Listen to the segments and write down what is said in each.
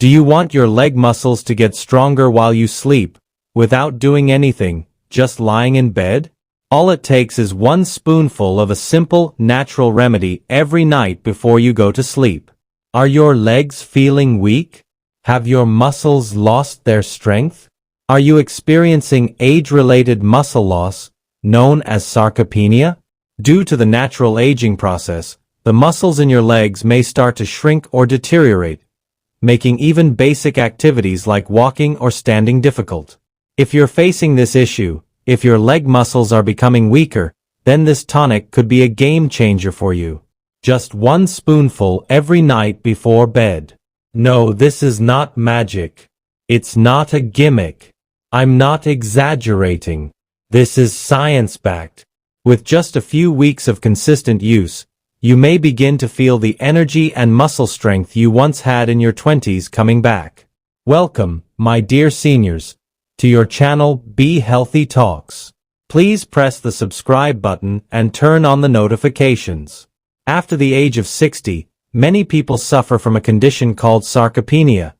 Do you want your leg muscles to get stronger while you sleep, without doing anything, just lying in bed? All it takes is one spoonful of a simple, natural remedy every night before you go to sleep. Are your legs feeling weak? Have your muscles lost their strength? Are you experiencing age-related muscle loss, known as sarcopenia? Due to the natural aging process, the muscles in your legs may start to shrink or deteriorate, making even basic activities like walking or standing difficult. If you're facing this issue, if your leg muscles are becoming weaker, then this tonic could be a game changer for you. Just one spoonful every night before bed. No, this is not magic. It's not a gimmick. I'm not exaggerating. This is science-backed. With just a few weeks of consistent use, you may begin to feel the energy and muscle strength you once had in your 20s coming back. Welcome, my dear seniors, to your channel Be Healthy Talks. Please press the subscribe button and turn on the notifications. After the age of 60, many people suffer from a condition called sarcopenia,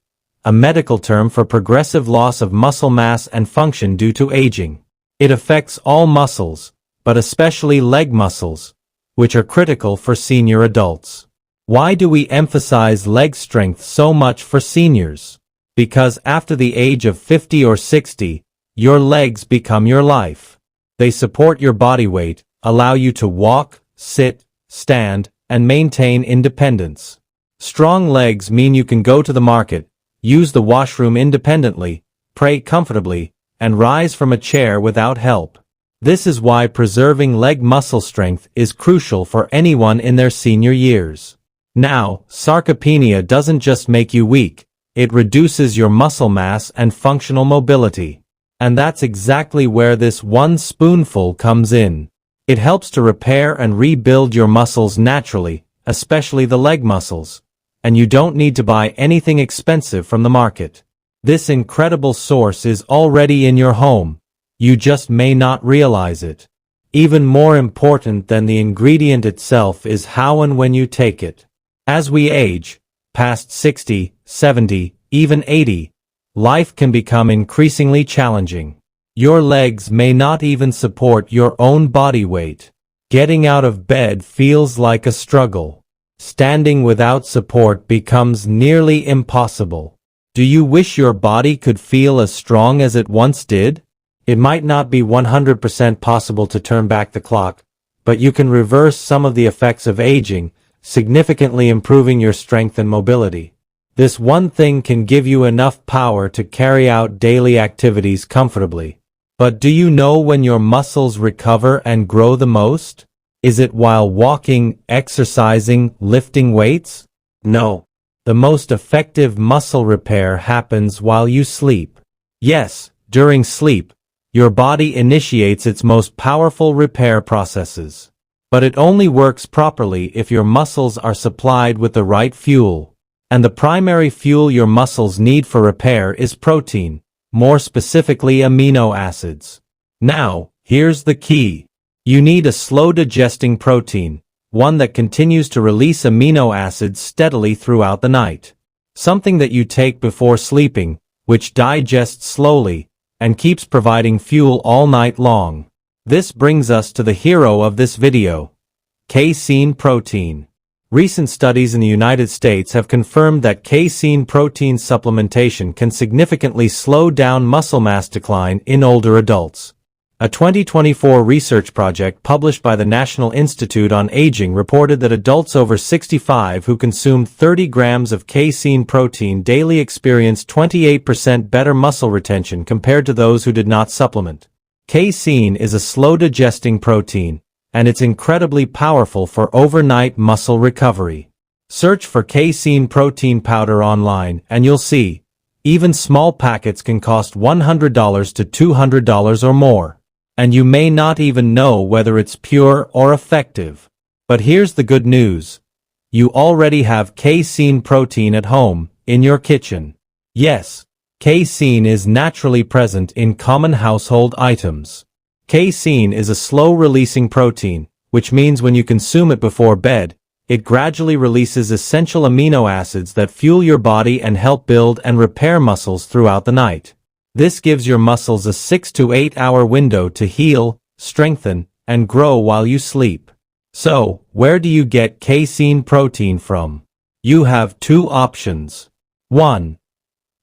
a medical term for progressive loss of muscle mass and function due to aging. It affects all muscles, but especially leg muscles, which are critical for senior adults. Why do we emphasize leg strength so much for seniors? Because after the age of 50 or 60, your legs become your life. They support your body weight, allow you to walk, sit, stand, and maintain independence. Strong legs mean you can go to the market, use the washroom independently, pray comfortably, and rise from a chair without help. This is why preserving leg muscle strength is crucial for anyone in their senior years. Now, sarcopenia doesn't just make you weak, it reduces your muscle mass and functional mobility. And that's exactly where this one spoonful comes in. It helps to repair and rebuild your muscles naturally, especially the leg muscles. And you don't need to buy anything expensive from the market. This incredible source is already in your home. You just may not realize it. Even more important than the ingredient itself is how and when you take it. As we age, past 60, 70, even 80, life can become increasingly challenging. Your legs may not even support your own body weight. Getting out of bed feels like a struggle. Standing without support becomes nearly impossible. Do you wish your body could feel as strong as it once did? It might not be 100% possible to turn back the clock, but you can reverse some of the effects of aging, significantly improving your strength and mobility. This one thing can give you enough power to carry out daily activities comfortably. But do you know when your muscles recover and grow the most? Is it while walking, exercising, lifting weights? No. The most effective muscle repair happens while you sleep. Yes, during sleep, your body initiates its most powerful repair processes. But it only works properly if your muscles are supplied with the right fuel. And the primary fuel your muscles need for repair is protein, more specifically amino acids. Now, here's the key. You need a slow-digesting protein, one that continues to release amino acids steadily throughout the night. Something that you take before sleeping, which digests slowly, and keeps providing fuel all night long. This brings us to the hero of this video, casein protein. Recent studies in the United States have confirmed that casein protein supplementation can significantly slow down muscle mass decline in older adults. A 2024 research project published by the National Institute on Aging reported that adults over 65 who consumed 30 grams of casein protein daily experienced 28% better muscle retention compared to those who did not supplement. Casein is a slow-digesting protein, and it's incredibly powerful for overnight muscle recovery. Search for casein protein powder online and you'll see, even small packets can cost $100 to $200 or more. And you may not even know whether it's pure or effective. But here's the good news. You already have casein protein at home, in your kitchen. Yes, casein is naturally present in common household items. Casein is a slow-releasing protein, which means when you consume it before bed, It gradually releases essential amino acids that fuel your body and help build and repair muscles throughout the night. This gives your muscles a 6 to 8 hour window to heal, strengthen, and grow while you sleep. So, where do you get casein protein from? You have two options. 1.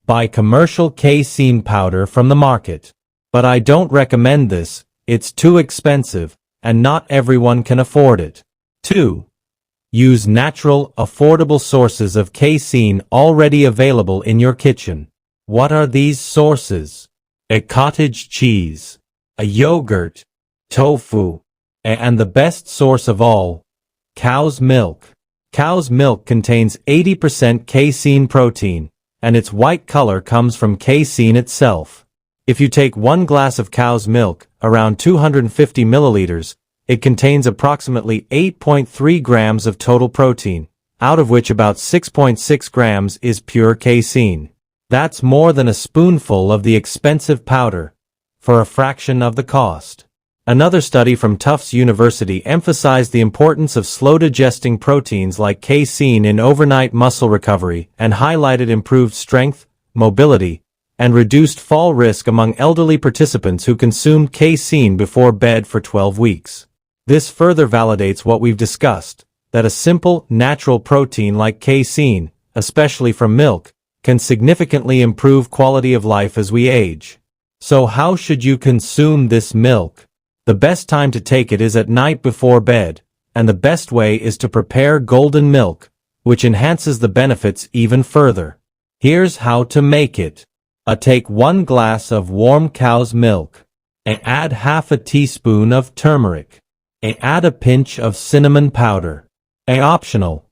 Buy commercial casein powder from the market. But I don't recommend this, it's too expensive, and not everyone can afford it. 2. Use natural, affordable sources of casein already available in your kitchen. What are these sources? A cottage cheese, a yogurt, tofu, and the best source of all, cow's milk. Cow's milk contains 80% casein protein, and its white color comes from casein itself. If you take 1 glass of cow's milk, around 250 milliliters, it contains approximately 8.3 grams of total protein, out of which about 6.6 grams is pure casein. That's more than a spoonful of the expensive powder, for a fraction of the cost. Another study from Tufts University emphasized the importance of slow-digesting proteins like casein in overnight muscle recovery and highlighted improved strength, mobility, and reduced fall risk among elderly participants who consumed casein before bed for 12 weeks. This further validates what we've discussed, that a simple, natural protein like casein, especially from milk, can significantly improve quality of life as we age. So how should you consume this milk? The best time to take it is at night before bed, and the best way is to prepare golden milk, which enhances the benefits even further. Here's how to make it. Take 1 glass of warm cow's milk. Add half a teaspoon of turmeric. Add a pinch of cinnamon powder. Optional.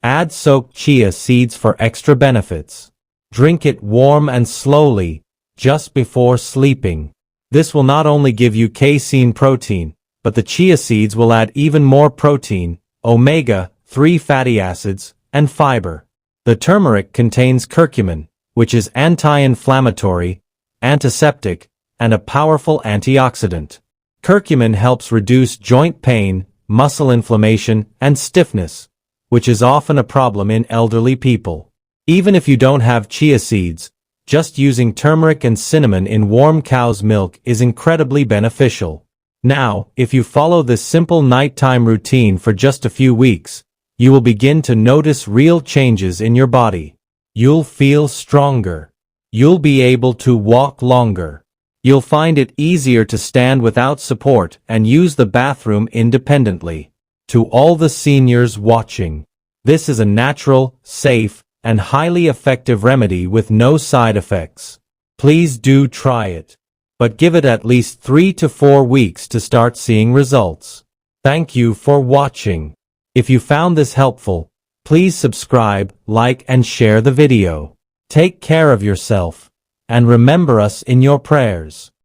Add soaked chia seeds for extra benefits. Drink it warm and slowly, just before sleeping. This will not only give you casein protein, but the chia seeds will add even more protein, omega-3 fatty acids, and fiber. The turmeric contains curcumin, which is anti-inflammatory, antiseptic, and a powerful antioxidant. Curcumin helps reduce joint pain, muscle inflammation, and stiffness, which is often a problem in elderly people. Even if you don't have chia seeds, just using turmeric and cinnamon in warm cow's milk is incredibly beneficial. Now, if you follow this simple nighttime routine for just a few weeks, you will begin to notice real changes in your body. You'll feel stronger. You'll be able to walk longer. You'll find it easier to stand without support and use the bathroom independently. To all the seniors watching, this is a natural, safe, and highly effective remedy with no side effects. Please do try it, but give it at least 3 to 4 weeks to start seeing results. Thank you for watching. If you found this helpful, please subscribe, like, and share the video. Take care of yourself, and remember us in your prayers.